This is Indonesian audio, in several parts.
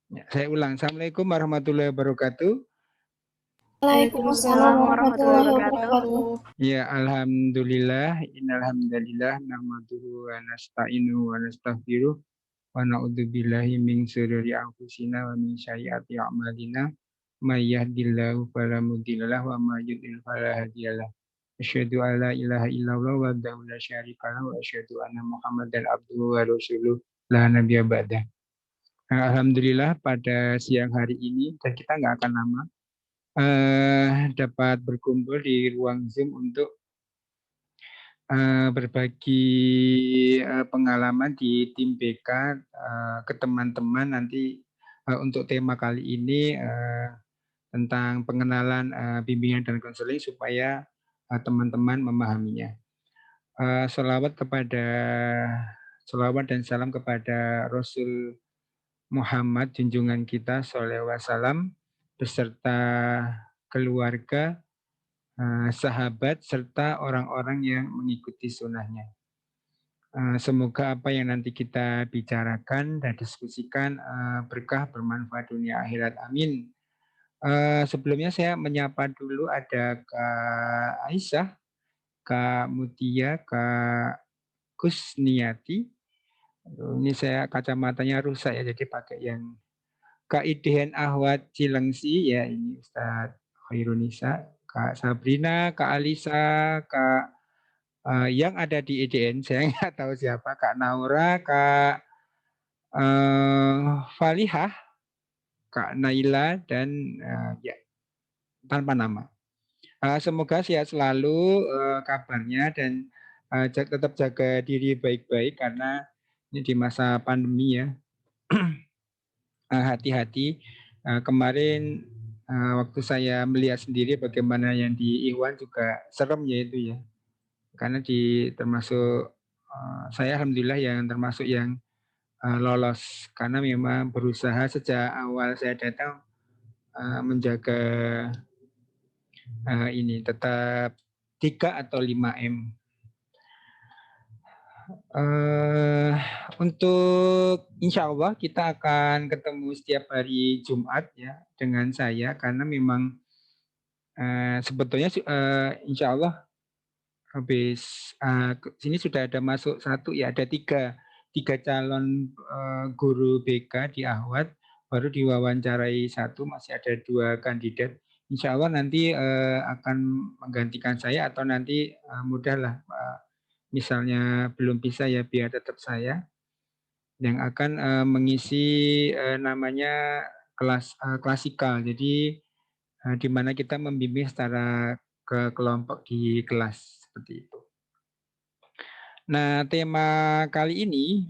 Ya, saya ulang. Assalamualaikum warahmatullahi wabarakatuh. Waalaikumsalam Waalaikumsalam warahmatullahi warahmatullahi wabarakatuh. wabarakatuh. Ya, alhamdulillah, innalhamdulillah, nahmaduhu wa nasta'inu wa nastaghfiruh wa na'udzubillahi min syururi anfusina wa min sayyiati a'malina. May yahdihillahu fala mudhillalah wa may yudhlil fala hadiyalah. Asyhadu an la ilaha illallah wahdahu la syarikalah wa asyhadu anna Muhammadan abduhu wa rasuluh la nabiyya ba'dah. Alhamdulillah pada siang hari ini dan kita nggak akan lama dapat berkumpul di ruang Zoom untuk berbagi pengalaman di tim BK ke teman-teman nanti untuk tema kali ini tentang pengenalan bimbingan dan konseling supaya teman-teman memahaminya. Selawat dan salam kepada Rasul Muhammad junjungan kita sallallahu alaihi wasallam beserta keluarga, sahabat serta orang-orang yang mengikuti sunnahnya. Semoga apa yang nanti kita bicarakan dan diskusikan berkah bermanfaat dunia akhirat. Amin. Sebelumnya saya menyapa dulu ada Kak Aisyah, Kak Mutia, Kak Kusniati. Ini saya kacamatanya rusak ya, jadi pakai yang Kak Idehen Ahwat Cilengsi, ya ini Ustadz Khairunisa, Kak Sabrina, Kak Alisa, Kak yang ada di IDN, saya nggak tahu siapa, Kak Naura, Kak Falihah, Kak Naila, dan ya tanpa nama. Semoga sehat selalu kabarnya dan tetap jaga diri baik-baik karena ini di masa pandemi ya. Hati-hati. Kemarin waktu saya melihat sendiri bagaimana yang di Iwan juga serem ya itu ya. Karena termasuk saya alhamdulillah yang termasuk yang lolos karena memang berusaha sejak awal saya datang menjaga ini tetap 3 atau 5M. Untuk insya Allah kita akan ketemu setiap hari Jumat ya dengan saya karena memang sebetulnya insya Allah habis sini sudah ada masuk satu ya ada tiga calon guru BK di Ahwat baru diwawancarai satu masih ada 2 kandidat. Insya Allah nanti akan menggantikan saya atau nanti mudahlah misalnya belum bisa ya biar tetap saya yang akan mengisi namanya kelas klasikal. Jadi di mana kita membimbing secara ke kelompok di kelas seperti itu. Nah, tema kali ini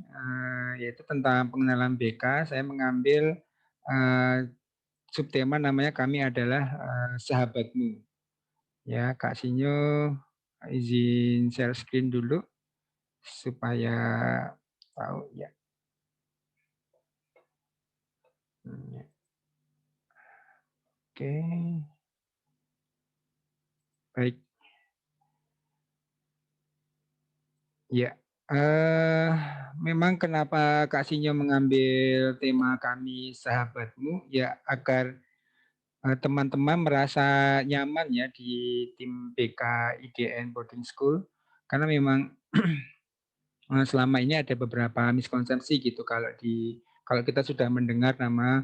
yaitu tentang pengenalan BK. Saya mengambil subtema namanya kami adalah sahabatmu. Ya, Kak Sinyo izin share screen dulu supaya tahu ya. Oke. Baik. Ya, memang kenapa Kak Sinyo mengambil tema kami sahabatmu ya agar teman-teman merasa nyaman ya di tim BK IDN Boarding School karena memang selama ini ada beberapa miskonsepsi gitu kalau kita sudah mendengar nama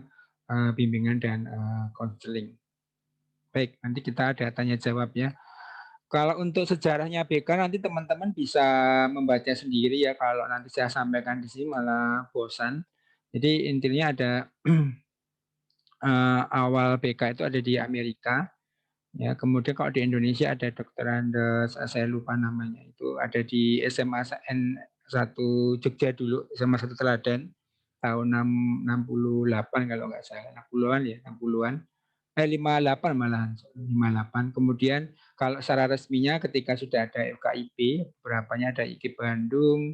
bimbingan dan konseling. Baik, nanti kita ada tanya jawab ya. Kalau untuk sejarahnya BK nanti teman-teman bisa membaca sendiri ya. Kalau nanti saya sampaikan di sini malah bosan. Jadi intinya ada awal BK itu ada di Amerika. Ya, kemudian kalau di Indonesia ada Dr. Andes, saya lupa namanya. Itu ada di SMA N1 Jogja dulu, SMA 1 Teladan tahun 68 kalau nggak salah, 60-an ya, 60-an. 58 malahan, 58. Kemudian kalau secara resminya ketika sudah ada FKIP, berapanya ada IKIP Bandung,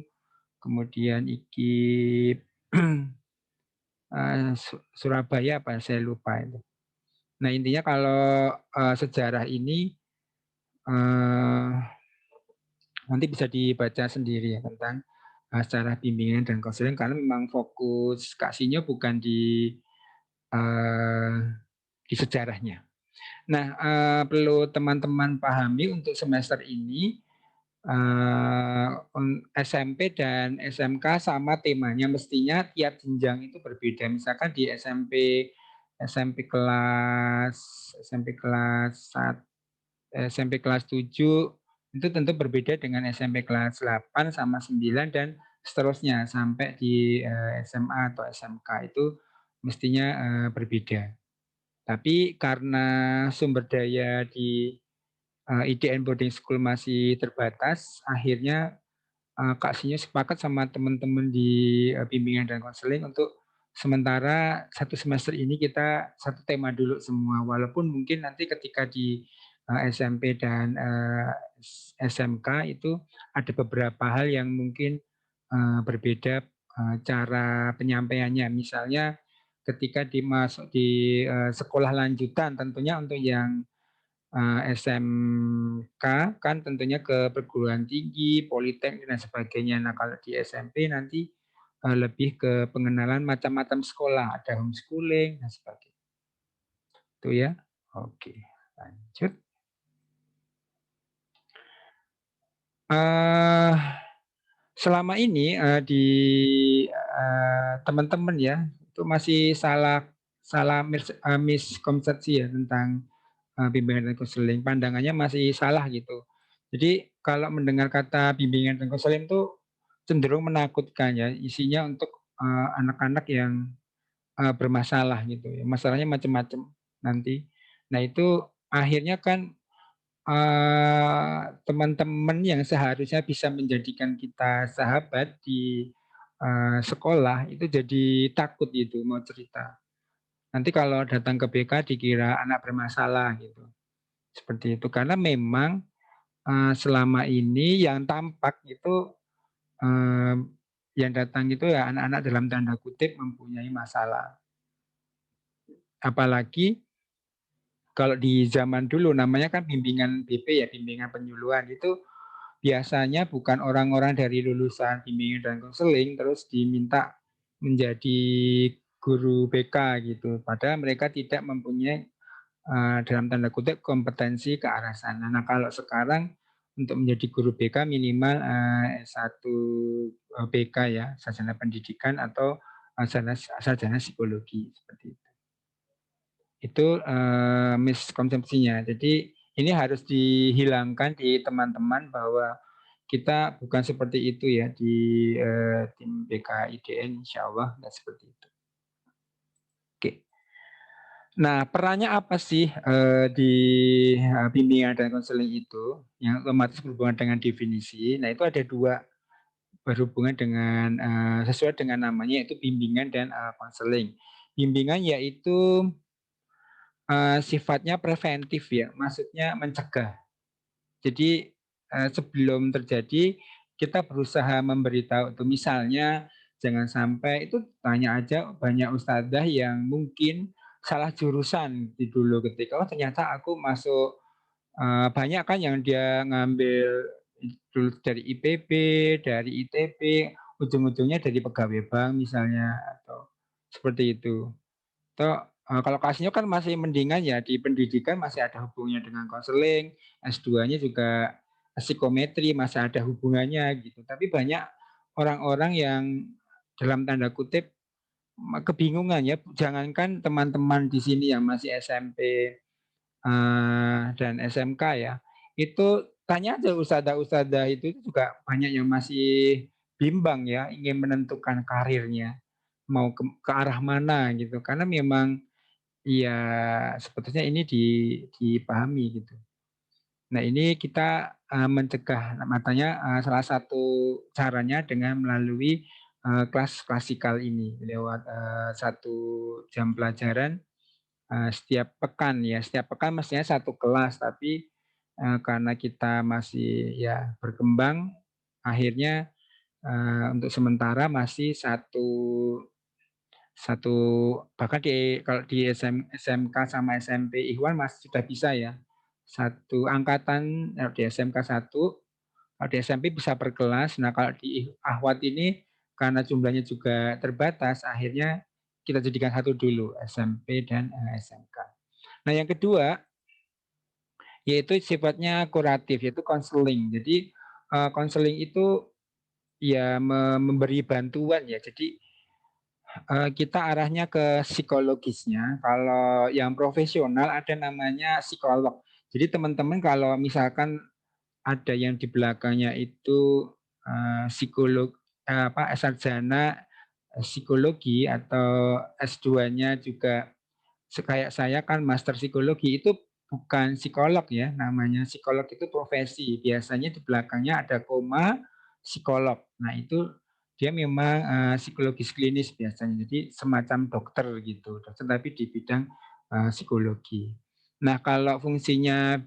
kemudian IKIP Surabaya apa saya lupa itu. Nah intinya kalau sejarah ini nanti bisa dibaca sendiri ya tentang secara bimbingan dan konseling karena memang fokus Kak Sinyo bukan di eee, di sejarahnya. Nah, perlu teman-teman pahami untuk semester ini, SMP dan SMK sama temanya, mestinya tiap jenjang itu berbeda. Misalkan di SMP kelas SMP kelas sat SMP kelas 7 itu tentu berbeda dengan SMP kelas 8 sama 9 dan seterusnya sampai di, SMA atau SMK itu mestinya, berbeda. Tapi karena sumber daya di, IDN boarding school masih terbatas, akhirnya, Kak Sinyo sepakat sama teman-teman di, bimbingan dan konseling untuk sementara satu semester ini kita satu tema dulu semua. Walaupun mungkin nanti ketika di, SMP dan, SMK itu ada beberapa hal yang mungkin, berbeda, cara penyampaiannya. Misalnya ketika dimasuk di, sekolah lanjutan tentunya untuk yang, SMK kan tentunya ke perguruan tinggi, politeknik dan sebagainya. Nah, kalau di SMP nanti, lebih ke pengenalan macam-macam sekolah, ada homeschooling dan sebagainya, itu ya. Oke, lanjut. Eee, Selama ini, di, teman-teman ya, itu masih salah salah miskonsepsi ya tentang, bimbingan dan konseling, pandangannya masih salah gitu. Jadi kalau mendengar kata bimbingan dan konseling itu cenderung menakutkan ya, isinya untuk, anak-anak yang, bermasalah gitu ya, masalahnya macam-macam nanti. Nah itu akhirnya kan, teman-teman yang seharusnya bisa menjadikan kita sahabat di, sekolah itu jadi takut gitu mau cerita. Nanti kalau datang ke BK dikira anak bermasalah gitu, seperti itu. Karena memang, selama ini yang tampak itu, eee, yang datang itu ya anak-anak dalam tanda kutip "mempunyai masalah". Apalagi kalau di zaman dulu namanya kan bimbingan BP ya, bimbingan penyuluhan, itu biasanya bukan orang-orang dari lulusan bimbingan dan konseling terus diminta menjadi guru BK gitu, padahal mereka tidak mempunyai, dalam tanda kutip "kompetensi ke arah sana". Nah, kalau sekarang untuk menjadi guru BK minimal, S1, BK ya, sarjana pendidikan atau, sarjana psikologi, seperti itu. Itu, miskonsepsinya. Jadi ini harus dihilangkan di teman-teman bahwa kita bukan seperti itu ya di, tim BKIDN insyaallah nggak seperti itu. Oke. Nah, perannya apa sih, di, bimbingan dan konseling itu yang otomatis berhubungan dengan definisi. Nah, itu ada 2 berhubungan dengan, sesuai dengan namanya yaitu bimbingan dan, konseling. Bimbingan yaitu, sifatnya preventif ya, maksudnya mencegah. Jadi, sebelum terjadi kita berusaha memberitahu tuh misalnya jangan sampai itu tanya aja banyak ustadzah yang mungkin salah jurusan di dulu ketika, "Oh ternyata aku masuk," banyak kan yang dia ngambil dulu dari IPB, dari ITB, ujung-ujungnya jadi pegawai bank misalnya atau seperti itu. Atau, kalau Kasnya kan masih mendingan ya di pendidikan masih ada hubungannya dengan konseling, S2-nya juga psikometri masih ada hubungannya gitu. Tapi banyak orang-orang yang dalam tanda kutip kebingungan ya, jangankan teman-teman di sini yang masih SMP, dan SMK ya, itu tanya aja ustadzah-ustadzah itu juga banyak yang masih bimbang ya, ingin menentukan karirnya, mau ke arah mana gitu. Karena memang iya, sebetulnya ini dipahami gitu. Nah ini kita, mencegah, nah makanya, salah satu caranya dengan melalui, kelas klasikal ini lewat, 1 jam pelajaran, setiap pekan ya, setiap pekan mestinya satu kelas tapi, karena kita masih ya berkembang akhirnya, untuk sementara masih satu bahkan kalau di SMK sama SMP Ikhwan sudah bisa ya, satu angkatan di SMK satu, kalau di SMP bisa per kelas. Nah kalau di Ahwat ini karena jumlahnya juga terbatas akhirnya kita jadikan satu dulu, SMP dan SMK. Nah, yang kedua yaitu sifatnya kuratif, yaitu konseling. Jadi konseling itu ya memberi bantuan ya. Jadi kita arahnya ke psikologisnya. Kalau yang profesional ada namanya psikolog. Jadi teman-teman kalau misalkan ada yang di belakangnya itu psikolog sarjana psikologi atau S2-nya juga kayak saya kan master psikologi itu bukan psikolog ya, namanya psikolog itu profesi. Biasanya di belakangnya ada koma psikolog. Nah, itu dia memang psikologis klinis biasanya. Jadi semacam dokter gitu, dokter tapi di bidang psikologi. Nah, kalau fungsinya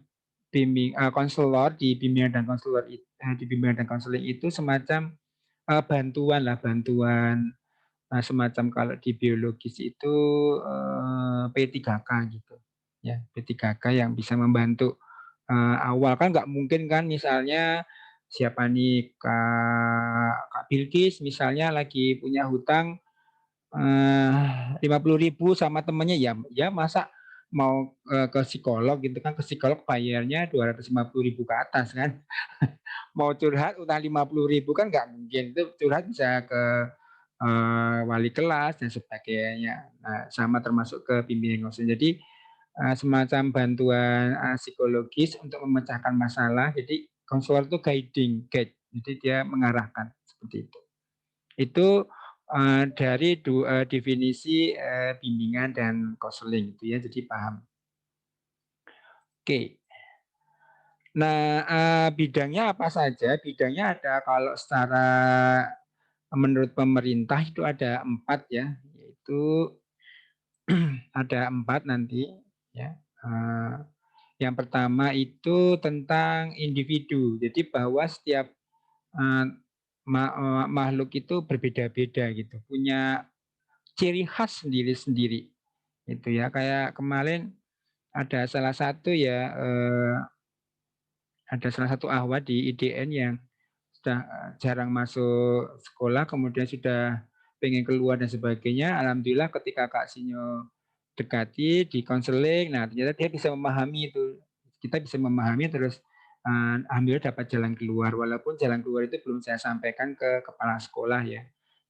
konselor di bimbingan dan konselor di bimbingan dan konseling itu semacam bantuan lah, bantuan semacam kalau di biologis itu P3K gitu. Ya, P3K yang bisa membantu awal kan nggak mungkin kan misalnya siapa nih Kak Bilkis misalnya lagi punya hutang 50.000 sama temennya ya masa mau ke psikolog gitu kan, ke psikolog bayarnya 250.000 ke atas kan. Mau curhat utang 50.000 kan nggak mungkin, itu curhat bisa ke wali kelas dan sebagainya. Nah, sama termasuk ke bimbingan konseling. Jadi semacam bantuan psikologis untuk memecahkan masalah. Jadi konselor itu guide, jadi dia mengarahkan seperti itu. Itu dari definisi bimbingan dan konseling itu ya, jadi paham. Oke. Nah, bidangnya apa saja? Bidangnya ada kalau secara menurut pemerintah itu ada 4 ya, yaitu ada 4 nanti ya. Yang pertama itu tentang individu. Jadi bahwa setiap eee, makhluk itu berbeda-beda gitu, punya ciri khas sendiri-sendiri, itu ya. Kayak kemarin ada salah satu ya, ada salah satu ahwat di IDN yang sudah jarang masuk sekolah, kemudian sudah pengen keluar dan sebagainya. Alhamdulillah ketika Kak Sinyo dekati, di konseling, nah ternyata dia bisa memahami itu. Kita bisa memahami terus alhamdulillah dapat jalan keluar. Walaupun jalan keluar itu belum saya sampaikan ke kepala sekolah ya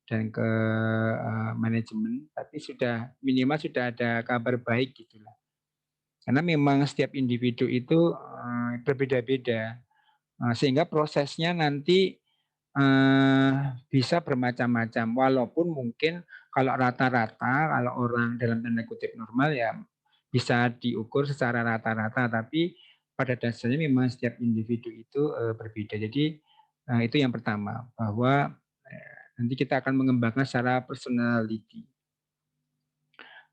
dan ke manajemen, tapi sudah minimal sudah ada kabar baik gitulah. Karena memang setiap individu itu berbeda-beda. Sehingga prosesnya nanti bisa bermacam-macam. Walaupun mungkin kalau rata-rata, kalau orang dalam tanda kutip normal ya bisa diukur secara rata-rata, tapi pada dasarnya memang setiap individu itu berbeda. Jadi itu yang pertama, bahwa nanti kita akan mengembangkan secara personality.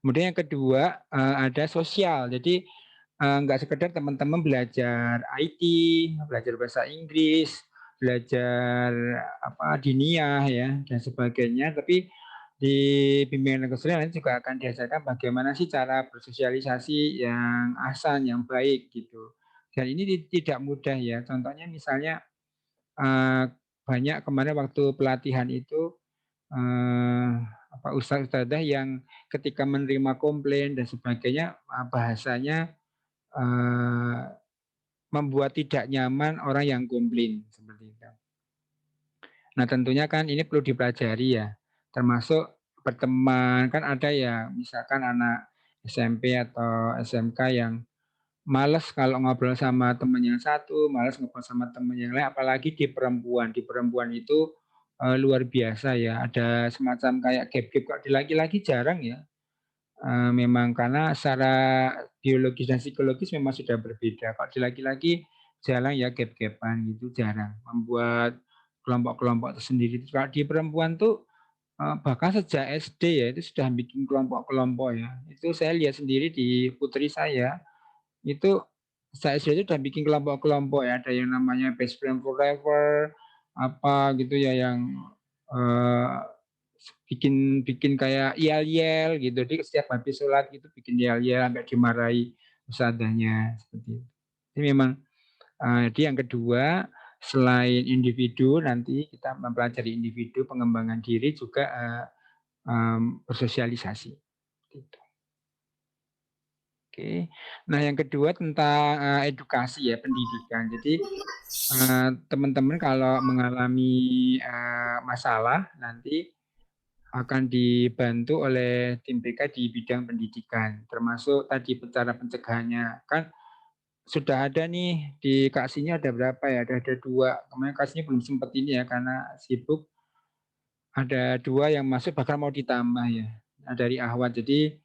Kemudian yang kedua ada sosial. Jadi nggak sekedar teman-teman belajar IT, belajar bahasa Inggris, belajar apa diniyah ya dan sebagainya, tapi di bimbingan dan konseling nanti juga akan diajarkan bagaimana sih cara bersosialisasi yang ahsan, yang baik gitu. Dan ini tidak mudah ya. Contohnya misalnya banyak kemarin waktu pelatihan itu ustadz-ustadzah yang ketika menerima komplain dan sebagainya bahasanya eee, membuat tidak nyaman orang yang komplain seperti itu. Nah, tentunya kan ini perlu dipelajari ya, termasuk berteman, kan ada ya misalkan anak SMP atau SMK yang males kalau ngobrol sama temen yang satu, males ngobrol sama temen yang lain, apalagi di perempuan. Di perempuan itu luar biasa ya, ada semacam kayak gap-gap, kalau di laki-laki jarang ya. Memang karena secara biologis dan psikologis memang sudah berbeda. Kalau di laki-laki jarang ya gap-gapan gitu, jarang. Membuat kelompok-kelompok tersendiri. Kalau di perempuan tuh bahkan sejak SD ya itu sudah bikin kelompok-kelompok ya. Itu saya lihat sendiri di putri saya, itu sejak SD itu sudah bikin kelompok-kelompok ya. Ada yang namanya best friend forever, apa gitu ya yang eh, bikin bikin kayak yel-yel gitu. Jadi setiap habis sholat gitu bikin yel-yel sampai dimarahi ustadzanya seperti itu. Ini memang jadi yang kedua selain individu nanti kita mempelajari individu pengembangan diri juga bersosialisasi. Gitu. Oke. Nah, yang kedua tentang edukasi ya, pendidikan. Jadi teman-teman kalau mengalami masalah nanti akan dibantu oleh tim BK di bidang pendidikan, termasuk tadi cara pencegahannya. Kan sudah ada nih di Kasihnya ada berapa ya? Ada 2. Kemarin Kasihnya belum sempat ini ya karena sibuk. Ada 2 yang masuk bahkan mau ditambah ya. Nah, dari Ahwat. Jadi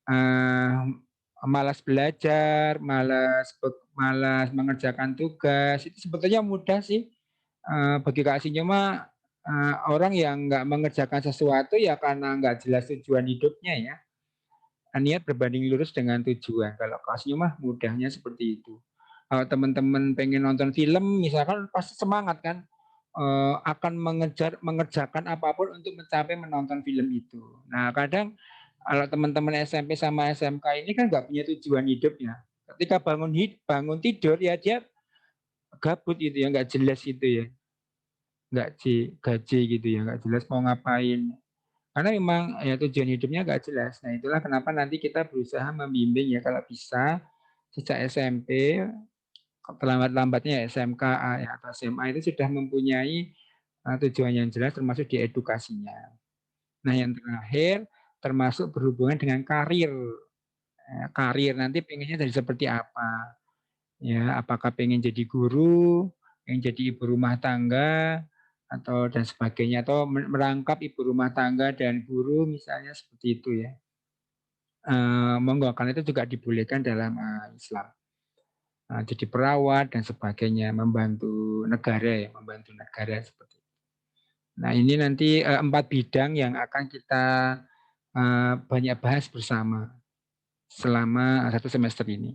eh, malas belajar, malas mengerjakan tugas itu sebetulnya mudah sih. Bagi Kak Sinyo mah orang yang nggak mengerjakan sesuatu ya karena nggak jelas tujuan hidupnya ya. Niat berbanding lurus dengan tujuan. Kalau Kak Sinyo mah mudahnya seperti itu. Kalau teman-teman pengen nonton film misalkan pasti semangat kan akan mengerjakan apapun untuk mencapai menonton film itu. Nah kadang kalau teman-teman SMP sama SMK ini kan nggak punya tujuan hidup ya. Ketika bangun tidur ya dia gabut itu ya, nggak jelas itu ya, nggak gaji gitu ya, nggak jelas mau ngapain. Karena memang ya tujuan hidupnya nggak jelas. Nah itulah kenapa nanti kita berusaha membimbing ya kalau bisa sejak SMP, terlambat-lambatnya SMK ya, atau SMA itu sudah mempunyai tujuan yang jelas termasuk di edukasinya. Nah yang terakhir termasuk berhubungan dengan karir. Karir nanti pengennya jadi seperti apa? Ya, apakah pengen jadi guru, pengen jadi ibu rumah tangga, atau dan sebagainya, atau merangkap ibu rumah tangga dan guru misalnya seperti itu ya. Monggo karena itu juga dibolehkan dalam Islam. Jadi perawat dan sebagainya, membantu negara seperti itu. Nah ini nanti 4 bidang yang akan kita banyak bahas bersama selama 1 semester ini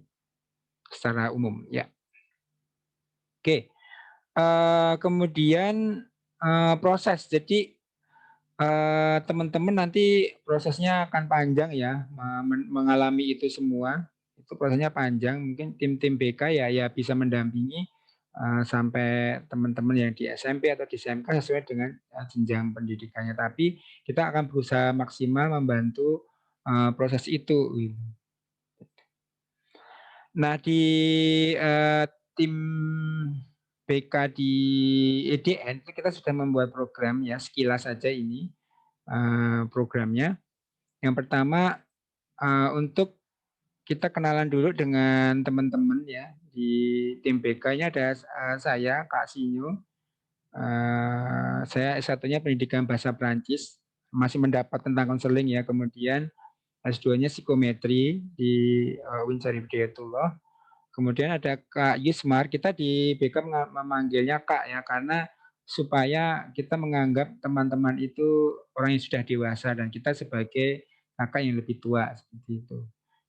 secara umum ya. Oke, kemudian proses. Jadi teman-teman nanti prosesnya akan panjang ya, mengalami itu semua. Itu prosesnya panjang. Mungkin tim-tim BK ya bisa mendampingi sampai teman-teman yang di SMP atau di SMK sesuai dengan jenjang pendidikannya. Tapi kita akan berusaha maksimal membantu proses itu. Gitu. Nah di tim BK di EDN kita sudah membuat program ya, sekilas saja ini programnya. Yang pertama untuk kita kenalan dulu dengan teman-teman ya di tim BK-nya ada saya Kak Sinyo. Saya S1-nya pendidikan bahasa Prancis, masih mendapat tentang konseling ya. Kemudian S2-nya psikometri di Winsar Hidayatullah. Kemudian ada Kak Yusmar, kita di BK memanggilnya Kak ya karena supaya kita menganggap teman-teman itu orang yang sudah dewasa dan kita sebagai kakak yang lebih tua seperti itu.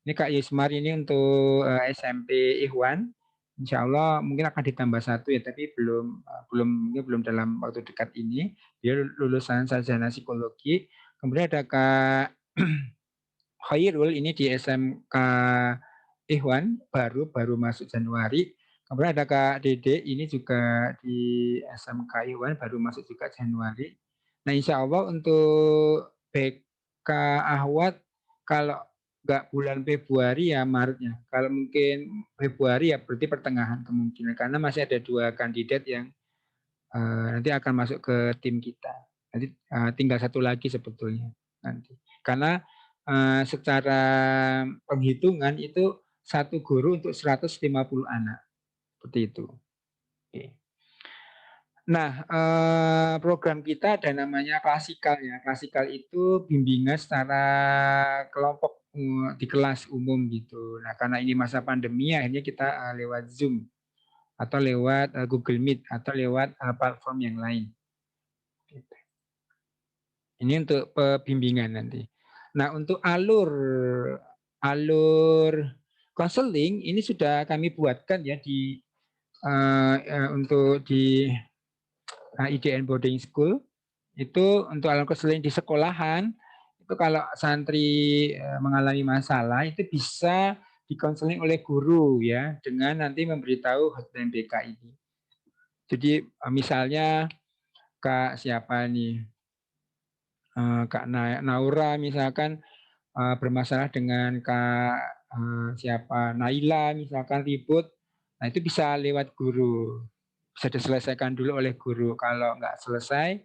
Ini Kak Yusmar ini untuk SMP Ikhwan. Insya Allah mungkin akan ditambah 1 ya, tapi belum dalam waktu dekat ini. Dia lulusan sarjana psikologi. Kemudian ada Kak Khairul ini di SMK Ikhwan baru masuk Januari. Kemudian ada Kak Dede ini juga di SMK Ikhwan baru masuk juga Januari. Nah insya Allah untuk BK Ahwat kalau nggak bulan Februari ya Maretnya. Kalau mungkin Februari ya berarti pertengahan kemungkinan karena masih ada 2 kandidat yang nanti akan masuk ke tim kita. Nanti tinggal 1 lagi sebetulnya nanti. Karena secara penghitungan itu 1 guru untuk 150 anak, seperti itu. Oke. Nah, program kita ada namanya klasikal ya. Klasikal itu bimbingan secara kelompok di kelas umum gitu. Nah, karena ini masa pandemi akhirnya kita lewat Zoom atau lewat Google Meet atau lewat platform yang lain. Gitu. Ini untuk pembimbingan nanti. Nah, untuk alur konseling ini sudah kami buatkan ya di untuk di IDN Boarding School. Itu untuk alur konseling di sekolahan itu kalau santri mengalami masalah itu bisa dikonseling oleh guru ya dengan nanti memberitahu hotline BK ini. Jadi misalnya Kak siapa nih? Kak Naura misalkan bermasalah dengan Kak siapa Naila misalkan ribut, nah itu bisa lewat guru, bisa diselesaikan dulu oleh guru. Kalau nggak selesai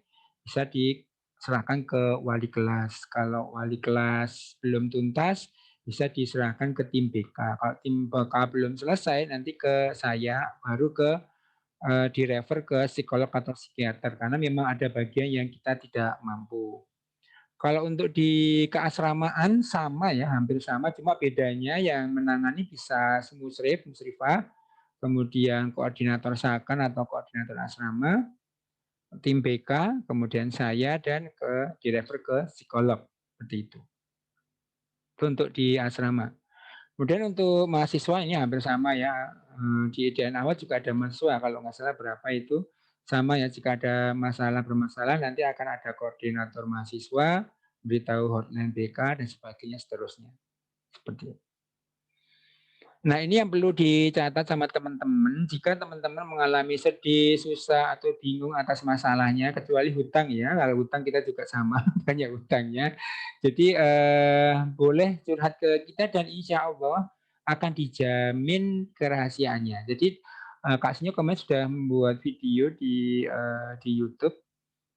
bisa diserahkan ke wali kelas. Kalau wali kelas belum tuntas bisa diserahkan ke tim BK. Kalau tim BK belum selesai nanti ke saya, baru ke direfer ke psikolog atau psikiater karena memang ada bagian yang kita tidak mampu. Kalau untuk di keasramaan sama ya, hampir sama, cuma bedanya yang menangani bisa semusrif, musrifah, kemudian koordinator sakan atau koordinator asrama, tim BK, kemudian saya dan direfer ke psikolog seperti itu. Itu untuk di asrama. Kemudian untuk mahasiswa ini hampir sama ya. Di IDN awal juga ada mahasiswa, kalau nggak salah berapa itu sama ya. Jika ada bermasalah nanti akan ada koordinator mahasiswa, beritahu hotline BK dan sebagainya seterusnya. Seperti itu. Nah ini yang perlu dicatat sama teman-teman. Jika teman-teman mengalami sedih, susah atau bingung atas masalahnya, kecuali hutang ya. Kalau hutang kita juga sama, banyak hutangnya. Jadi boleh curhat ke kita dan insya Allah akan dijamin kerahasiaannya. Jadi Kak Sinyo kemarin sudah membuat video di YouTube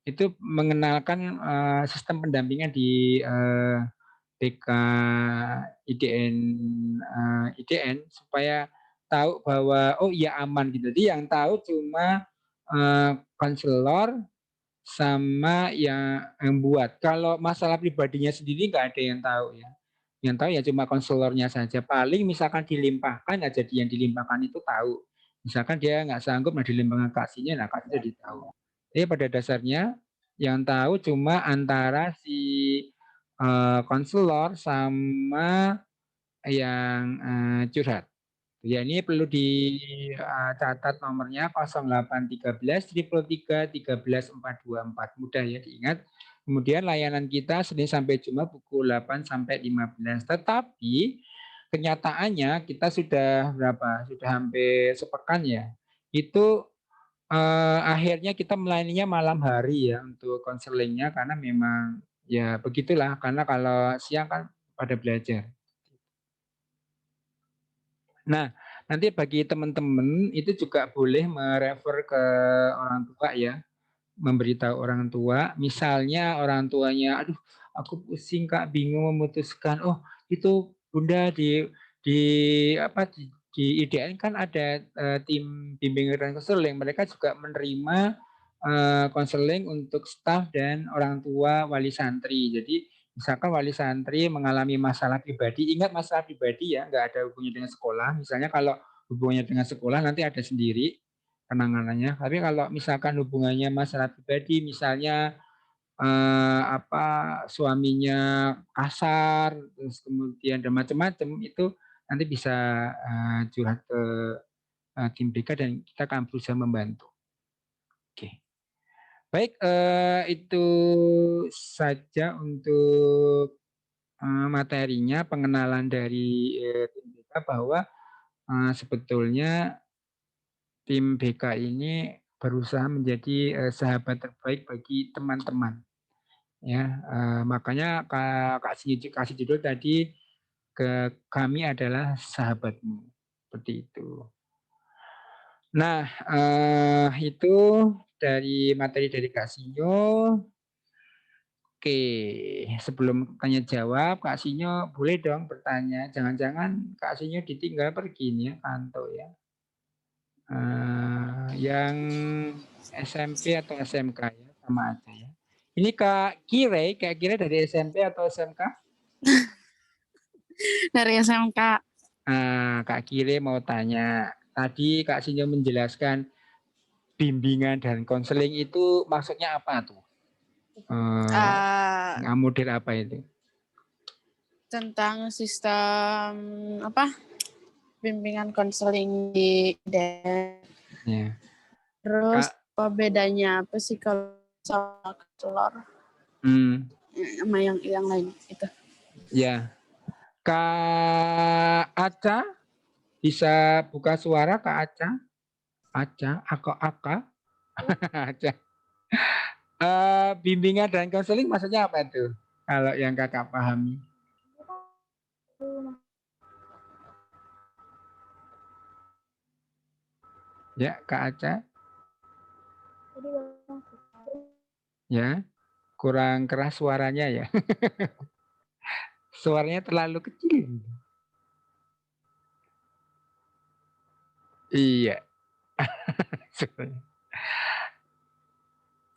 itu mengenalkan sistem pendampingan di TK IDN supaya tahu bahwa oh iya aman gitu. Jadi yang tahu cuma konselor sama yang buat. Kalau masalah pribadinya sendiri nggak ada yang tahu ya. Yang tahu ya cuma konselornya saja. Paling misalkan dilimpahkan ya jadi yang dilimpahkan itu tahu. Misalkan dia nggak sanggup nah dilimpahkan kasihnya, nah kasih jadi tahu. Jadi pada dasarnya yang tahu cuma antara si konselor sama yang curhat. Ya ini perlu dicatat nomornya 0813 333 13424. Mudah ya diingat. Kemudian layanan kita Senin sampai Jumat pukul 8 sampai 15. Tetapi kenyataannya kita sudah berapa? Sudah hampir sepekan ya. Itu akhirnya kita melayaninya malam hari ya untuk konselingnya karena memang ya begitulah karena kalau siang kan pada belajar. Nah, nanti bagi teman-teman itu juga boleh merefer ke orang tua ya, memberitahu orang tua. Misalnya orang tuanya, aduh aku pusing Kak, bingung memutuskan. Oh itu Bunda di apa di IDN kan ada tim bimbingan dan konseling. Mereka juga menerima konseling untuk staf dan orang tua wali santri. Jadi misalkan wali santri mengalami masalah pribadi, ingat masalah pribadi ya, nggak ada hubungannya dengan sekolah. Misalnya kalau hubungannya dengan sekolah nanti ada sendiri penanganannya. Tapi kalau misalkan hubungannya masalah pribadi, misalnya apa suaminya kasar, terus kemudian ada macam-macam itu nanti bisa curhat ke tim BK dan kita akan berusaha membantu. Oke. Baik, itu saja untuk materinya, pengenalan dari tim BK bahwa sebetulnya tim BK ini berusaha menjadi sahabat terbaik bagi teman-teman. Ya, makanya Kak kasih judul tadi kami adalah sahabatmu, seperti itu. Nah, itu dari materi dari Kak Sinyo. Oke, sebelum tanya jawab, Kak Sinyo boleh dong bertanya. Jangan-jangan Kak Sinyo ditinggal pergi nih ya, kantor ya. Yang SMP atau SMK ya, sama aja ya. Ini Kak Kira dari SMP atau SMK? Dari SMK. Kak Kire mau tanya. Tadi Kak Sinyo menjelaskan bimbingan dan konseling itu maksudnya apa tuh? Model apa itu? Tentang sistem bimbingan konseling di IDN. Ya. Terus Kak, apa bedanya psikolog sama konselor sama yang lain itu. Ya. Kak Aca bisa buka suara Kak Aca? Aca, Aka. Aca. Bimbingan dan konseling maksudnya apa itu? Kalau yang kakak pahami. Ya, Kak Aca. Ya, kurang keras suaranya ya. Suaranya terlalu kecil. Iya.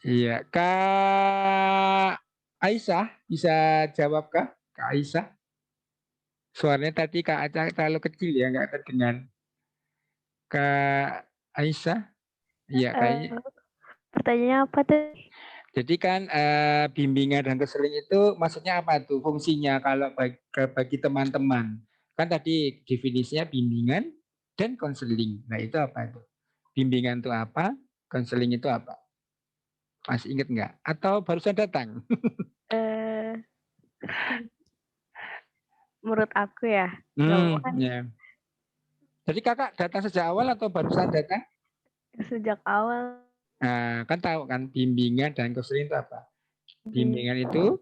Iya, Kak Aisyah bisa jawabkah? Kak Aisyah, suaranya tadi Kak Aca terlalu kecil ya, nggak terdengar. Kak Aisyah, iya kayaknya. Pertanyaannya apa tuh? Jadi kan bimbingan dan konseling itu maksudnya apa tuh fungsinya kalau bagi teman-teman? Kan tadi definisinya bimbingan dan konseling. Nah itu apa itu? Bimbingan itu apa? Konseling itu apa? Masih ingat nggak? Atau barusan datang? Menurut aku ya, kan Ya. Jadi kakak datang sejak awal atau barusan datang? sejak awal. Nah, kan tahu kan bimbingan dan konseling itu apa? Bimbingan itu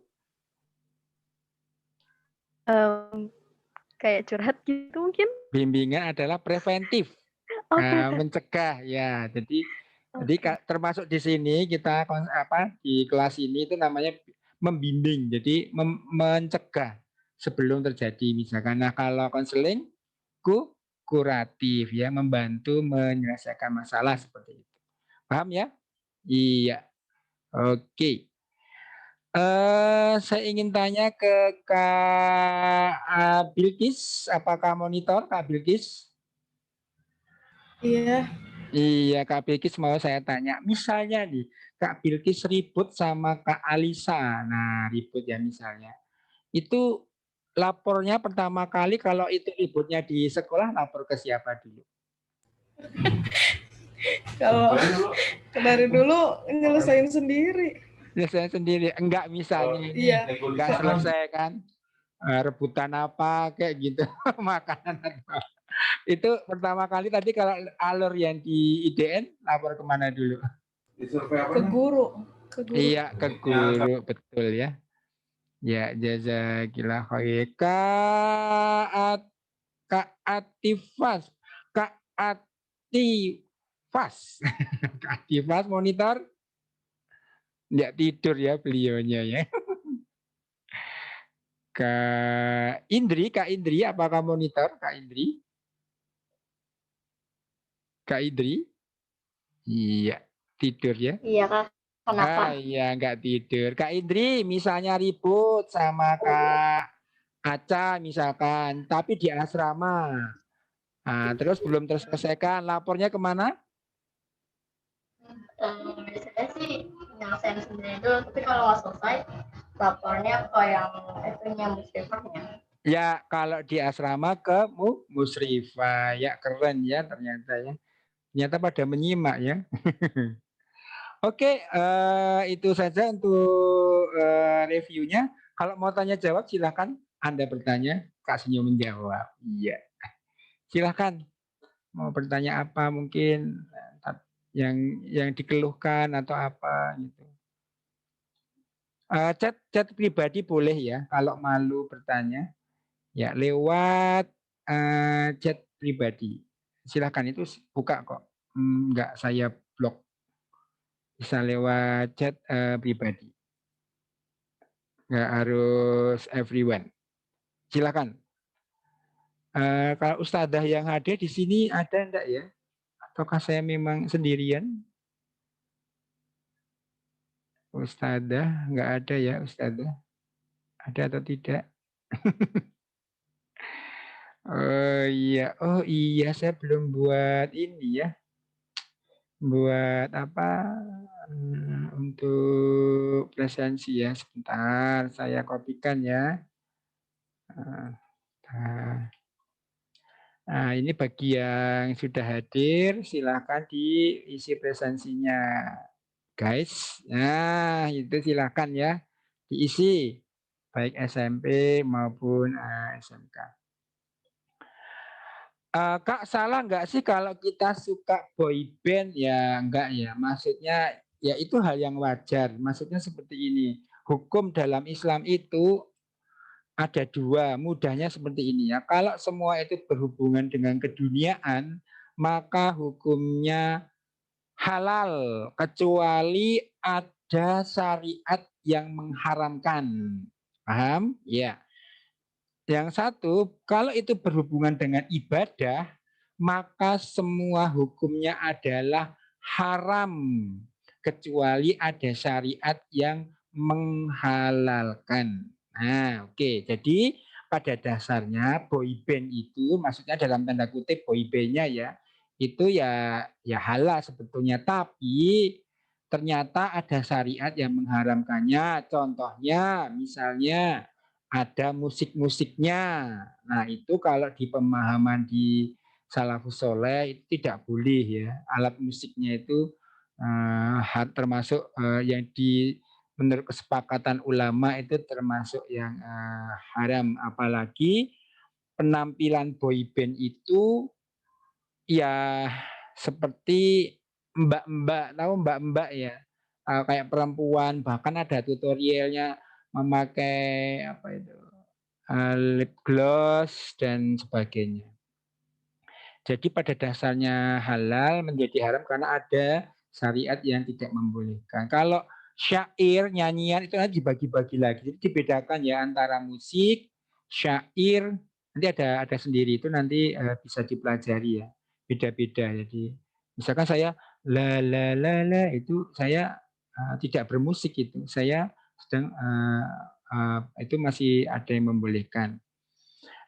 Kayak curhat gitu mungkin. bimbingan adalah preventif, mencegah ya. Jadi termasuk di sini kita di kelas ini itu namanya membimbing. Jadi mencegah sebelum terjadi misalkan. Nah kalau konseling kuratif ya, membantu menyelesaikan masalah seperti itu. Paham ya? Iya. Oke. Saya ingin tanya ke Kak Bilkis, apakah monitor Kak Bilkis? Iya. Iya, Kak Bilkis mau saya tanya. Misalnya nih, Kak Bilkis ribut sama Kak Alisa. Nah, ribut ya misalnya. Itu lapornya pertama kali kalau itu ributnya di sekolah lapor ke siapa dulu? Kalau dari dulu nyelesain sendiri. Saya sendiri. Enggak misalnya ini, Iya. enggak selesai kan. Rebutan apa kayak gitu, makanan apa. Itu pertama kali tadi kalau alur yang di IDN lapor kemana dulu? Ke guru. Iya ke guru, betul ya. Ya jazakillah khair. Kak Atifas, Kak Atifas, Kak Atifas monitor. Nggak tidur ya beliaunya ya. Kak Indri, apakah monitor Kak Indri? Kak Indri? Iya, tidur ya. Iya Kak, kenapa? Iya, nggak tidur. Kak Indri, misalnya ribut sama Kak Aca misalkan, tapi di asrama. Nah, terus belum terselesaikan, lapornya kemana? Biasanya sih nyelesain sendiri dulu, tapi kalau nggak selesai, lapornya ke yang itunya muslimernya. Ya, kalau di asrama ke Musrifah. Ya, keren ya ternyata ya. Ternyata pada menyimak ya. Oke, itu saja untuk reviewnya. Kalau mau tanya jawab silahkan Anda bertanya, Kak Sinyo menjawab. Iya, silahkan. Mau bertanya apa mungkin yang dikeluhkan atau apa gitu. Chat pribadi boleh ya kalau malu bertanya ya lewat chat pribadi. Silahkan itu buka kok. Enggak saya blok. Bisa lewat chat pribadi. Nggak harus everyone. Silakan. Kalau ustadzah yang hadir di sini ada enggak ya? Ataukah saya memang sendirian? Ustadzah nggak ada ya ustadzah? Ada atau tidak? Oh iya saya belum buat ini ya. Buat apa? Untuk presensi ya. Sebentar saya kopikan ya. Nah, ini bagi yang sudah hadir, silahkan diisi presensinya, guys. Nah, itu silahkan ya, diisi, baik SMP maupun SMK. Kak, salah nggak sih kalau kita suka boy band? Ya, enggak ya. Maksudnya ya itu hal yang wajar. Maksudnya seperti ini. Hukum dalam Islam itu ada dua, mudahnya seperti ini ya. Kalau semua itu berhubungan dengan keduniaan, maka hukumnya halal kecuali ada syariat yang mengharamkan. Paham? Ya. Yang satu, kalau itu berhubungan dengan ibadah, maka semua hukumnya adalah haram kecuali ada syariat yang menghalalkan. Nah, oke. Jadi pada dasarnya boyband itu maksudnya dalam tanda kutip boybandnya ya itu ya halal sebetulnya, tapi ternyata ada syariat yang mengharamkannya. Contohnya misalnya ada musik-musiknya. Nah, itu kalau di pemahaman di salafus soleh itu tidak boleh ya. Alat musiknya itu termasuk yang di menurut kesepakatan ulama itu termasuk yang haram. Apalagi penampilan boyband itu ya seperti mbak-mbak, tahu mbak-mbak ya, kayak perempuan, bahkan ada tutorialnya memakai apa itu lip gloss dan sebagainya. Jadi pada dasarnya halal menjadi haram karena ada syariat yang tidak membolehkan. Kalau syair, nyanyian itu nanti dibagi-bagi lagi. Jadi dibedakan ya antara musik, syair, nanti ada sendiri itu nanti bisa dipelajari ya. Beda-beda. Jadi misalkan saya la itu saya tidak bermusik itu. Saya sedang itu masih ada yang membolehkan.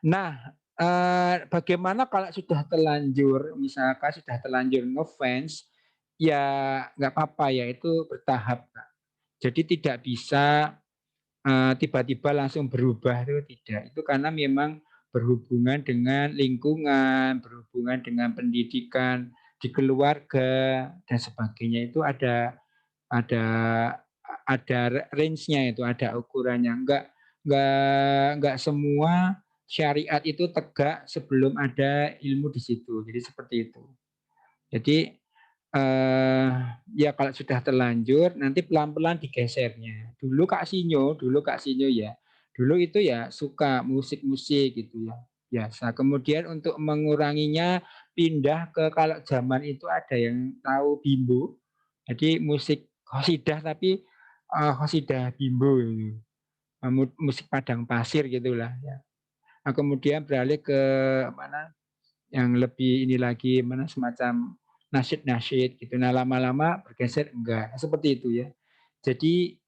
Nah, bagaimana kalau sudah terlanjur, misalkan sudah terlanjur ngefans, ya nggak apa-apa ya itu bertahap, Kak. Jadi tidak bisa tiba-tiba langsung berubah itu tidak. Itu karena memang berhubungan dengan lingkungan, berhubungan dengan pendidikan di keluarga dan sebagainya itu ada ada range-nya itu, ada ukurannya. Enggak semua syariat itu tegak sebelum ada ilmu di situ. Jadi seperti itu. Jadi ya kalau sudah terlanjur nanti pelan-pelan digesernya. Dulu Kak Sinyo ya. Dulu itu ya suka musik-musik gitu ya. Biasa. Kemudian untuk menguranginya pindah ke kalau zaman itu ada yang tahu bimbo. Jadi musik qosidah tapi qosidah bimbo itu. Musik padang pasir gitulah ya. Nah, kemudian beralih ke mana yang lebih ini lagi mana semacam nasyid-nasyid gitu. Nah, lama-lama bergeser enggak. Seperti itu ya. Jadi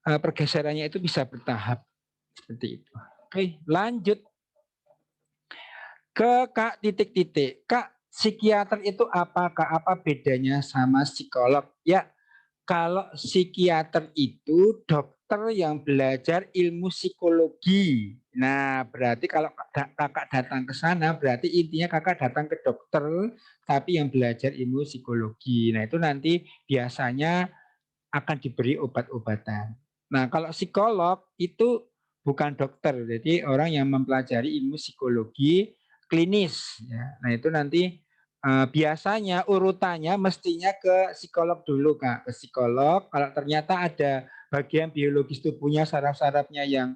pergeserannya itu bisa bertahap seperti itu. Oke, lanjut ke Kak titik-titik. Kak, psikiater itu apa Kak? Apa bedanya sama psikolog? Ya, kalau psikiater itu dokter yang belajar ilmu psikologi. Nah, berarti kalau kakak datang ke sana, berarti intinya kakak datang ke dokter, tapi yang belajar ilmu psikologi. Nah, itu nanti biasanya akan diberi obat-obatan. Nah, kalau psikolog itu bukan dokter, jadi orang yang mempelajari ilmu psikologi klinis. Ya. Nah, itu nanti biasanya urutannya mestinya ke psikolog dulu, Kak. Ke psikolog, kalau ternyata ada bagian biologis tubuhnya, saraf-sarafnya yang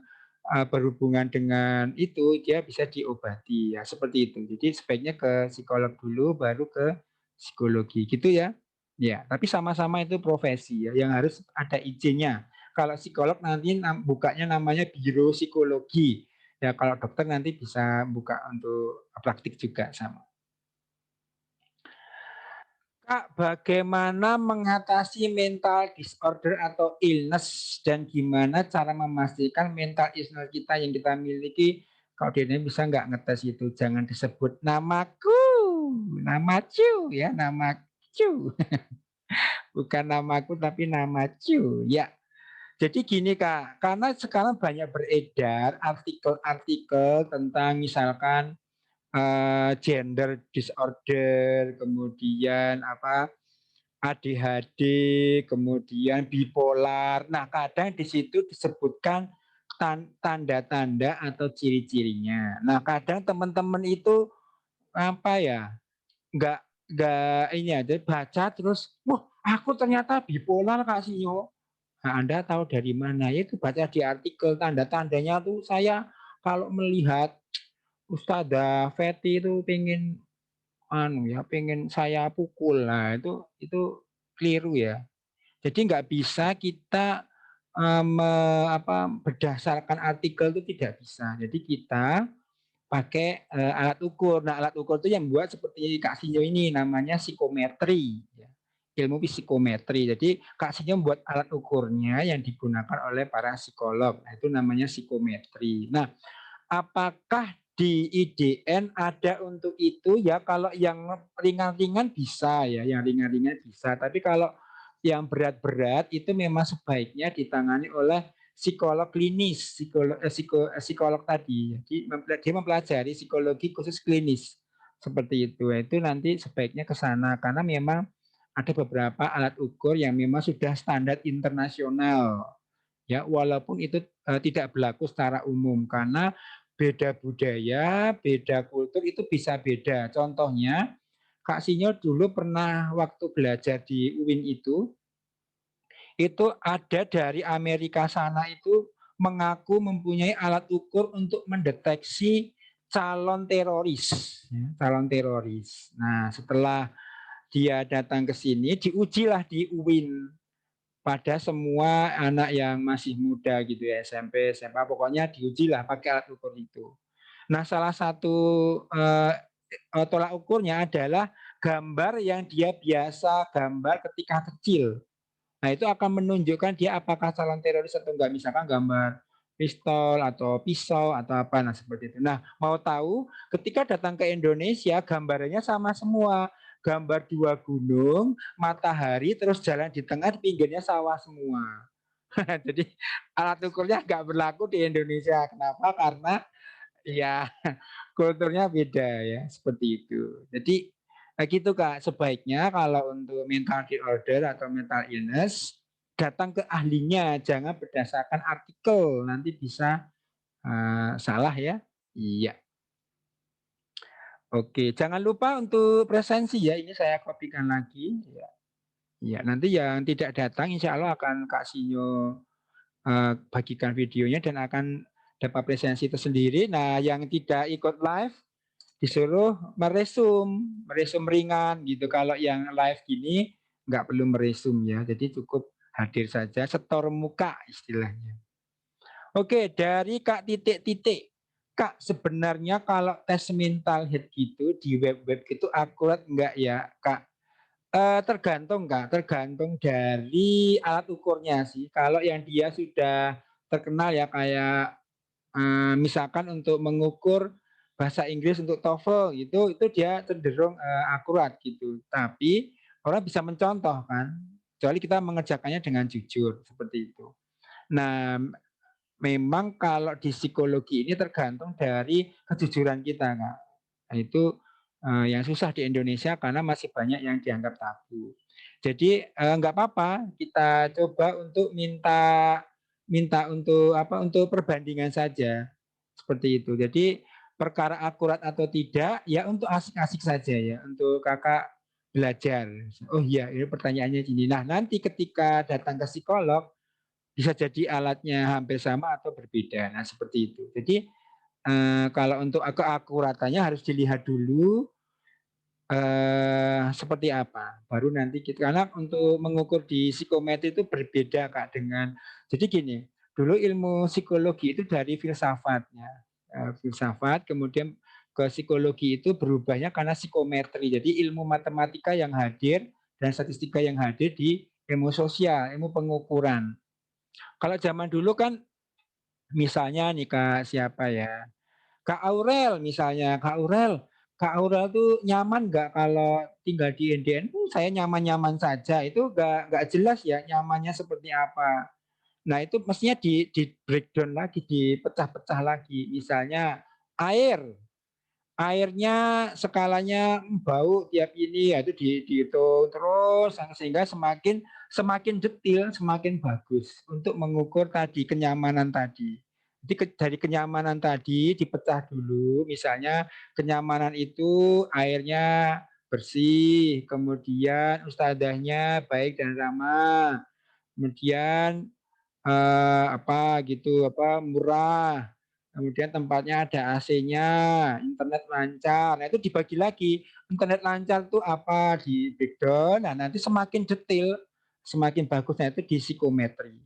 berhubungan dengan itu, dia bisa diobati. Ya, seperti itu. Jadi sebaiknya ke psikolog dulu, baru ke psikologi. Gitu ya. Ya, tapi sama-sama itu profesi ya, yang harus ada izinnya. Kalau psikolog nanti bukanya namanya biro psikologi. Ya, kalau dokter nanti bisa buka untuk praktik juga sama. Kak, bagaimana mengatasi mental disorder atau illness dan gimana cara memastikan mental illness kita yang kita miliki? Kalau dia bisa nggak ngetes itu, jangan disebut namaku, namacu ya, namacu. Bukan namaku tapi nama Cu. Ya, jadi gini Kak, karena sekarang banyak beredar artikel-artikel tentang misalkan gender disorder, kemudian apa ADHD, kemudian bipolar. Nah, kadang di situ disebutkan tanda-tanda atau ciri-cirinya. Nah, kadang teman-teman itu apa ya? nggak ini aja baca terus, wah Aku ternyata bipolar Kak Sinyo. Nah, Anda tahu dari mana? Ya, itu baca di artikel tanda-tandanya tuh saya kalau melihat Ustazah Feti itu pengen pengen saya pukul. Nah, itu keliru ya. Jadi nggak bisa kita berdasarkan artikel itu tidak bisa. Jadi kita pakai alat ukur. Nah, alat ukur itu yang buat seperti Kak Sinyo ini namanya psikometri. Ya. Ilmu psikometri. Jadi Kak Sinyo membuat alat ukurnya yang digunakan oleh para psikolog. Nah, itu namanya psikometri. Nah, apakah di IDN ada untuk itu ya? Kalau yang ringan-ringan bisa ya, yang ringan-ringan bisa. Tapi kalau yang berat-berat itu memang sebaiknya ditangani oleh psikolog klinis, psikolog tadi. Jadi dia mempelajari psikologi khusus klinis seperti itu. Itu nanti sebaiknya ke sana karena memang ada beberapa alat ukur yang memang sudah standar internasional. Ya, walaupun itu tidak berlaku secara umum karena beda budaya, beda kultur itu bisa beda. Contohnya, Kak Sinyo dulu pernah waktu belajar di UIN itu ada dari Amerika sana itu mengaku mempunyai alat ukur untuk mendeteksi calon teroris. Ya, calon teroris. Nah, setelah dia datang ke sini, diujilah di UIN pada semua anak yang masih muda gitu ya, SMP, SMA, pokoknya diujilah pakai alat ukur itu. Nah, salah satu tolak ukurnya adalah gambar yang dia biasa gambar ketika kecil. Nah, itu akan menunjukkan dia apakah calon teroris atau enggak. Misalkan gambar pistol atau pisau atau apa, nah seperti itu. Nah, mau tahu ketika datang ke Indonesia gambarnya sama semua. Gambar dua gunung, matahari, terus jalan di tengah, pinggirnya sawah semua. Jadi alat ukurnya nggak berlaku di Indonesia. Kenapa? Karena ya kulturnya beda ya, seperti itu. Jadi gitu Kak, sebaiknya kalau untuk mental disorder atau mental illness datang ke ahlinya, jangan berdasarkan artikel, nanti bisa salah ya. Iya. Oke, jangan lupa untuk presensi ya, ini saya kopikan lagi. Ya, ya nanti yang tidak datang insya Allah akan Kak Sinyo bagikan videonya dan akan dapat presensi tersendiri. Nah, yang tidak ikut live disuruh meresum ringan gitu. Kalau yang live gini nggak perlu meresum ya, jadi cukup hadir saja, setor muka istilahnya. Oke, dari Kak Titik-Titik. Kak, sebenarnya kalau tes mental health gitu di web-web gitu akurat enggak ya, Kak? Tergantung Kak, tergantung dari alat ukurnya sih. Kalau yang dia sudah terkenal ya kayak misalkan untuk mengukur bahasa Inggris untuk TOEFL itu dia cenderung akurat gitu. Tapi orang bisa mencontoh kan, kecuali kita mengerjakannya dengan jujur seperti itu. Nah, memang kalau di psikologi ini tergantung dari kejujuran kita, Kak. Nah, itu yang susah di Indonesia karena masih banyak yang dianggap tabu. Jadi nggak apa-apa kita coba untuk minta minta untuk apa untuk perbandingan saja seperti itu. Jadi perkara akurat atau tidak ya untuk asik-asik saja ya untuk kakak belajar. Oh iya ini pertanyaannya gini. Nah nanti ketika datang ke psikolog bisa jadi alatnya hampir sama atau berbeda. Nah seperti itu. Jadi kalau untuk keakuratannya harus dilihat dulu seperti apa. Baru nanti kita karena untuk mengukur di psikometri itu berbeda Kak dengan jadi gini, dulu ilmu psikologi itu dari filsafatnya. Filsafat kemudian ke psikologi itu berubahnya karena psikometri. Jadi ilmu matematika yang hadir dan statistika yang hadir di ilmu sosial, ilmu pengukuran. Kalau zaman dulu kan misalnya nih Kak siapa ya? Kak Aurel misalnya, Kak Aurel tuh nyaman nggak kalau tinggal di NDN? Saya nyaman-nyaman saja. Itu nggak jelas ya nyamannya seperti apa. Nah itu mestinya di breakdown lagi, dipecah-pecah lagi. Misalnya air, airnya skalanya bau tiap ini, ya itu dihitung terus sehingga semakin semakin detil, semakin bagus untuk mengukur tadi kenyamanan tadi. Jadi dari kenyamanan tadi dipecah dulu, misalnya kenyamanan itu airnya bersih, kemudian ustadzahnya baik dan ramah, kemudian murah, kemudian tempatnya ada AC-nya, internet lancar. Nah itu dibagi lagi, internet lancar itu apa di breakdown. Nah nanti semakin detail, semakin bagusnya itu di psikometri.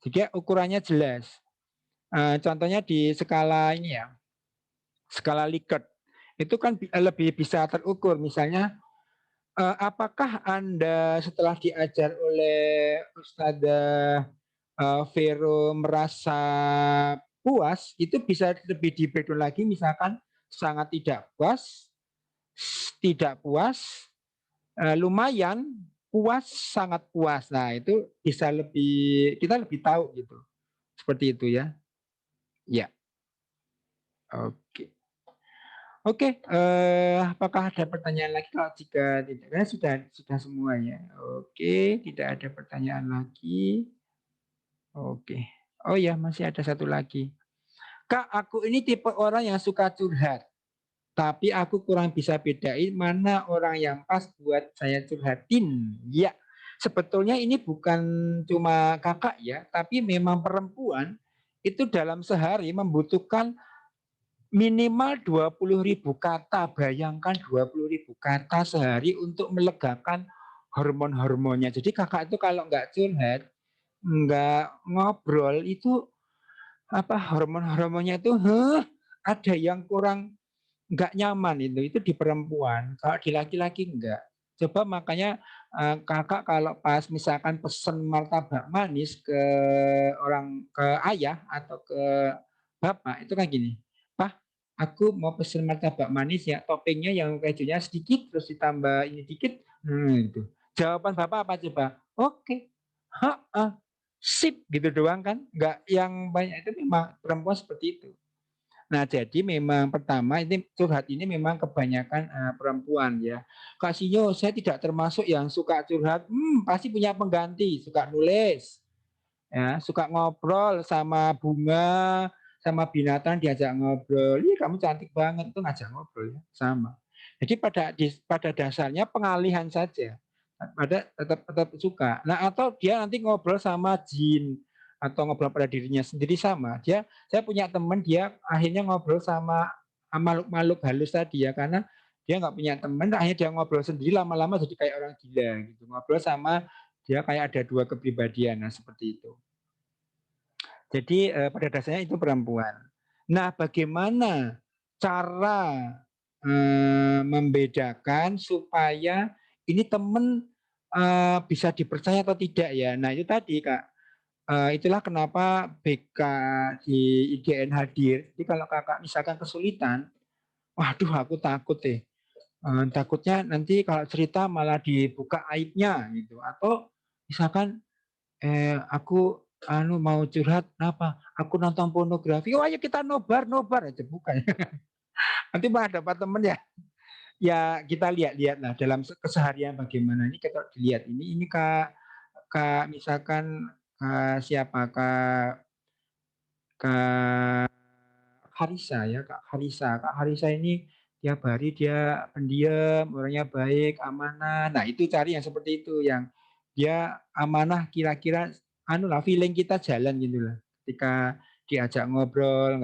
Jadi ukurannya jelas. Contohnya di skala ini ya, skala Likert itu kan lebih bisa terukur. Misalnya, apakah Anda setelah diajar oleh Ustadzah Vero merasa puas, itu bisa lebih di breakdown lagi, misalkan sangat tidak puas, tidak puas, lumayan, puas, sangat puas. Nah itu bisa lebih, kita lebih tahu gitu. Seperti itu ya. Ya, oke. Oke, apakah ada pertanyaan lagi? Kalau jika tidak, sudah semuanya. Oke, tidak ada pertanyaan lagi. Oke. Oh ya, masih ada satu lagi. Kak, aku ini tipe orang yang suka curhat, tapi aku kurang bisa bedain mana orang yang pas buat saya curhatin. Ya, sebetulnya ini bukan cuma kakak ya, tapi memang perempuan itu dalam sehari membutuhkan minimal 20.000 kata. Bayangkan 20.000 kata sehari untuk melegakan hormon-hormonnya. Jadi kakak itu kalau nggak curhat, nggak ngobrol itu hormon-hormonnya itu ada yang kurang, nggak nyaman, itu di perempuan. Kalau di laki-laki enggak. Coba makanya kakak kalau pas misalkan pesen martabak manis ke ayah atau ke bapak itu kan gini, Pak, aku mau pesen martabak manis ya, toppingnya yang kejunya sedikit terus ditambah ini dikit. Itu jawaban bapak apa coba? Oke, sip gitu doang kan, nggak yang banyak. Itu memang perempuan seperti itu. Nah, jadi memang pertama ini curhat ini memang kebanyakan perempuan ya. Kasihnya saya tidak termasuk yang suka curhat, pasti punya pengganti, suka nulis, ya, suka ngobrol sama bunga, sama binatang diajak ngobrol. Ih, kamu cantik banget tuh ngajak ngobrol ya, sama. Jadi pada dasarnya pengalihan saja. Pada tetap suka. Nah, atau dia nanti ngobrol sama jin atau ngobrol pada dirinya sendiri sama. Saya punya teman dia akhirnya ngobrol sama makhluk-makhluk halus tadi ya, karena dia nggak punya teman, akhirnya dia ngobrol sendiri, lama-lama jadi kayak orang gila gitu. Ngobrol sama dia kayak ada dua kepribadian, nah seperti itu. Jadi pada dasarnya itu perempuan. Nah, bagaimana cara membedakan supaya ini teman bisa dipercaya atau tidak ya? Nah, itu tadi Kak. Itulah kenapa BK di IGN hadir. Jadi kalau Kakak misalkan kesulitan, waduh aku takut deh. Takutnya nanti kalau cerita malah dibuka aibnya gitu, atau misalkan aku mau curhat apa? Aku nonton pornografi. Oh, ayo kita nobar aja bukan. Nanti malah dapat temen ya. Ya kita lihat-lihat lah dalam keseharian bagaimana ini, kita dilihat ini Kak misalkan siapa Kak Harisa ya, Kak Harisa. Kak Harisa ini tiap hari dia pendiam, orangnya baik, amanah. Nah, itu cari yang seperti itu, yang dia amanah, kira-kira feeling kita jalan gitu lah. Ketika diajak ngobrol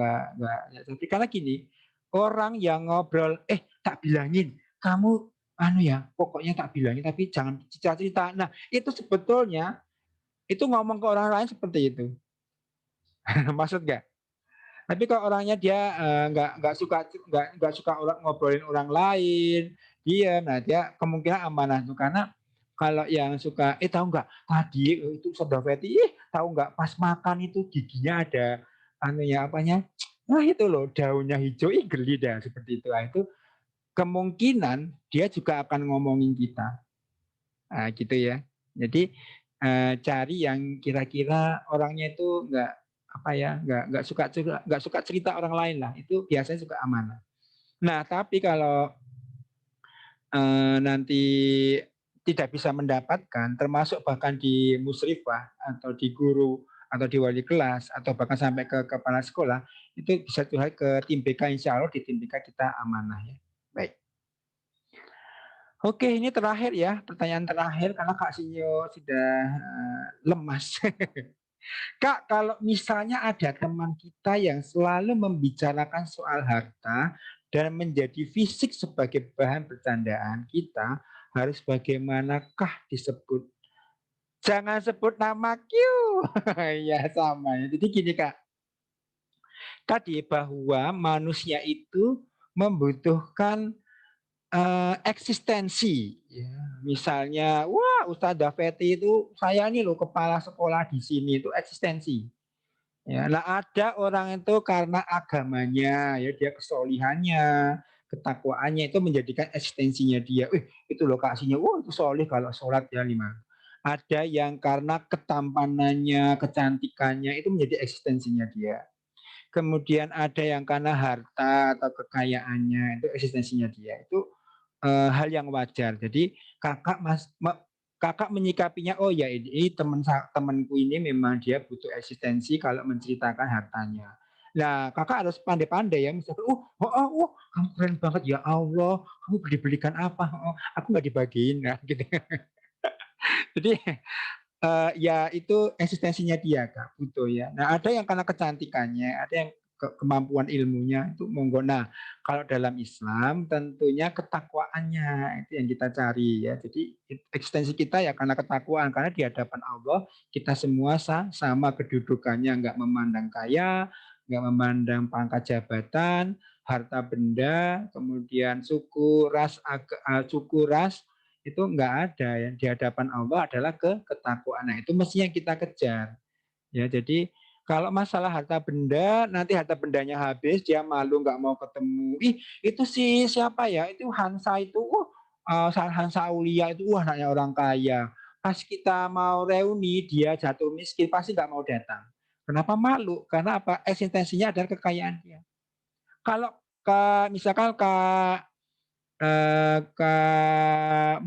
tapi karena gini, orang yang ngobrol, tak bilangin, kamu pokoknya tak bilangin tapi jangan cerita-cerita. Nah, itu sebetulnya itu ngomong ke orang lain seperti itu. Maksud nggak? Tapi kalau orangnya dia nggak suka ngobrolin orang lain, diam, nah dia kemungkinan amanah tuh. Karena kalau yang suka, tahu nggak tadi itu Soda Feti, tahu nggak pas makan itu giginya ada apanya? Nah itu loh daunnya hijau, geli dah seperti itu. Nah, itu kemungkinan dia juga akan ngomongin kita. Nah, gitu ya. Jadi cari yang kira-kira orangnya itu nggak suka cerita orang lain lah. Itu biasanya suka amanah. Nah, tapi kalau nanti tidak bisa mendapatkan, termasuk bahkan di musrifah atau di guru atau di wali kelas atau bahkan sampai ke kepala sekolah, itu bisa curhat ke tim BK, insya Allah di tim BK kita amanah ya. Baik. Oke, ini terakhir ya, pertanyaan terakhir karena Kak Sinyo sudah lemas. Kak, kalau misalnya ada teman kita yang selalu membicarakan soal harta dan menjadi fisik sebagai bahan bercandaan kita, harus bagaimanakah disebut? Jangan sebut nama Q. Ya sama ya. Jadi gini Kak, tadi bahwa manusia itu membutuhkan eksistensi. Ya. Misalnya, wah Ustazah Feti itu saya ini loh kepala sekolah di sini itu eksistensi. Ya, nah ada orang itu karena agamanya, ya dia kesolihannya, ketakwaannya itu menjadikan eksistensinya dia. Itu lokasinya, wah itu solih kalau sholat ya lima. Ada yang karena ketampanannya, kecantikannya itu menjadi eksistensinya dia. Kemudian ada yang karena harta atau kekayaannya itu eksistensinya dia. Itu hal yang wajar. Jadi kakak menyikapinya, oh ya ini temanku ini memang dia butuh eksistensi kalau menceritakan hartanya. Nah, kakak harus pandai-pandai ya. Misalnya, kamu keren banget ya Allah. Kamu dibelikan apa? Oh, aku nggak dibagiin, nah, gitu. Jadi ya itu eksistensinya dia Kak, butuh ya. Nah ada yang karena kecantikannya, ada yang kemampuan ilmunya itu monggo. Nah kalau dalam Islam tentunya ketakwaannya itu yang kita cari ya. Jadi eksistensi kita ya karena ketakwaan, karena di hadapan Allah kita semua sama kedudukannya, nggak memandang kaya, nggak memandang pangkat jabatan, harta benda, kemudian suku ras, itu enggak ada ya, di hadapan Allah adalah ketakwaan. Nah, itu mestinya kita kejar. Ya, jadi kalau masalah harta benda, nanti harta bendanya habis, dia malu nggak mau ketemu. Itu sih siapa ya? Itu Hansa itu, Hansa Aulia itu, anaknya orang kaya. Pas kita mau reuni, dia jatuh miskin, pasti nggak mau datang. Kenapa malu? Karena apa? Eksistensinya adalah kekayaan dia. Kalau misalkan Kak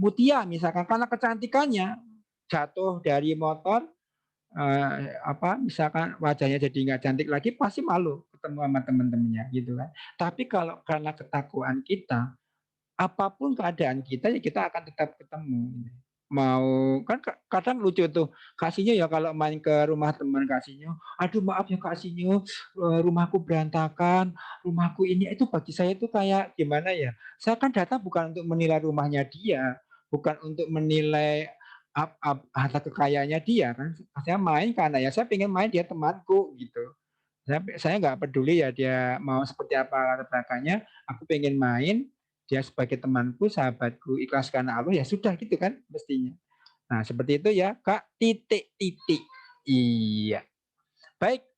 Mutia misalkan karena kecantikannya jatuh dari motor, misalkan wajahnya jadi nggak cantik lagi pasti malu ketemu sama teman-temannya gitu kan. Tapi kalau karena ketakwaan kita, apapun keadaan kita ya kita akan tetap ketemu. Mau kan kadang lucu tuh Kasihnya ya kalau main ke rumah teman Kasihnya, aduh maaf ya Kasihnya, rumahku berantakan, rumahku ini itu bagi saya itu kayak gimana ya? Saya kan datang bukan untuk menilai rumahnya dia, bukan untuk menilai harta kekayaannya dia kan. Saya main karena ya saya pengen main dia temanku gitu. Saya nggak peduli ya dia mau seperti apa latar belakangnya, aku pengen main, dia sebagai temanku, sahabatku, ikhlas karena Allah, ya sudah gitu kan mestinya. Nah seperti itu ya Kak, titik, titik. Iya. Baik,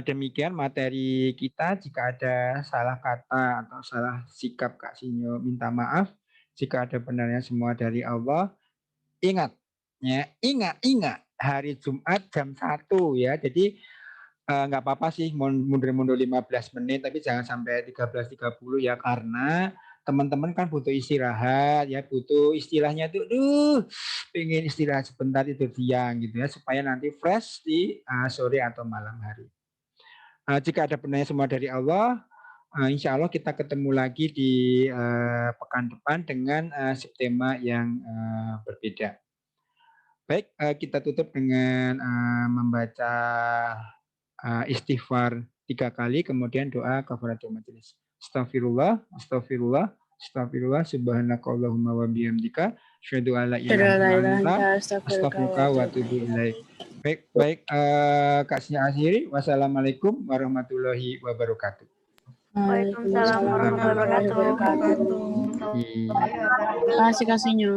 demikian materi kita. Jika ada salah kata atau salah sikap Kak Sinyo minta maaf. Jika ada benarnya semua dari Allah. Ingat, ya, ingat hari Jumat jam 1 ya. Jadi nggak apa-apa sih mundur-mundur 15 menit, tapi jangan sampai 13.30 ya, karena teman-teman kan butuh istirahat ya, butuh istilahnya tuh, pengen istirahat sebentar tidur siang gitu ya, supaya nanti fresh di sore atau malam hari. Jika ada benarnya semua dari Allah, insya Allah kita ketemu lagi di pekan depan dengan subtema yang berbeda. Baik, kita tutup dengan membaca istighfar 3 kali, kemudian doa kafaratul majelis. Astagfirullah, astagfirullah, astagfirullah, subhanakallahumma wa bihamdika, asyhadu an la ilaha illa anta, astaghfiruka wa atubu ilaik. Baik, Kak Sia akhiri. Wassalamualaikum warahmatullahi wabarakatuh. Waalaikumsalam warahmatullahi wabarakatuh. Iya. Terima kasih Kak Sinyo.